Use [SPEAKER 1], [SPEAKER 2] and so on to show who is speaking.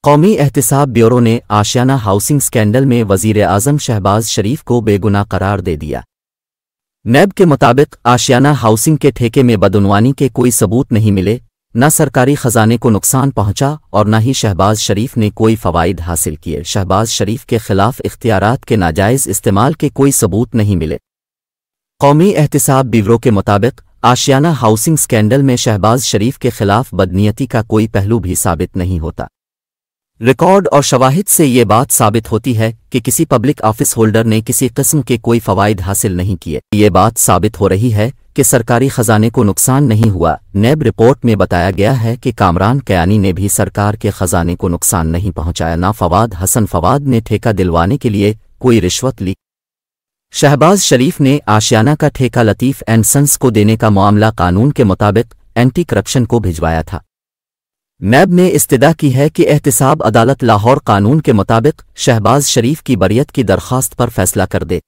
[SPEAKER 1] कौमी एहतिसाब ब्यूरो ने आशियाना housing scandal में वज़ीर आज़म शहबाज शरीफ को बेगुनाह करार दे दिया। नैब के मुताबिक आशियाना हाउसिंग के ठेके में बदउनवानी के कोई सबूत नहीं मिले, न सरकारी खजाने को नुकसान पहुंचा और न ही शहबाज शरीफ ने कोई फ़वाइद हासिल किए। शहबाज शरीफ के खिलाफ इख्तियारात के नाजायज़ इस्तेमाल के कोई सबूत नहीं मिले। कौमी एहतिसाब ब्यूरो के मुताबिक आशियाना हाउसिंग स्कैंडल में शहबाज शरीफ के खिलाफ बदनीयती का कोई पहलू भी साबित नहीं होता। रिकॉर्ड और शवाहिद से ये बात साबित होती है कि किसी पब्लिक ऑफिस होल्डर ने किसी किस्म के कोई फ़वाइद हासिल नहीं किए। ये बात साबित हो रही है कि सरकारी खजाने को नुकसान नहीं हुआ। नैब रिपोर्ट में बताया गया है कि कामरान कयानी ने भी सरकार के खजाने को नुकसान नहीं पहुंचाया। ना फवाद हसन फवाद ने ठेका दिलवाने के लिए कोई रिश्वत ली। शहबाज शरीफ ने आशियाना का ठेका लतीफ़ एंड सन्स को देने का मामला कानून के मुताबिक एंटी करप्शन को भिजवाया था। नैब ने इस्तदा की है कि एहतिसाब अदालत लाहौर कानून के मुताबिक शहबाज शरीफ की बरियत की दरख्वास्त पर फैसला कर दे।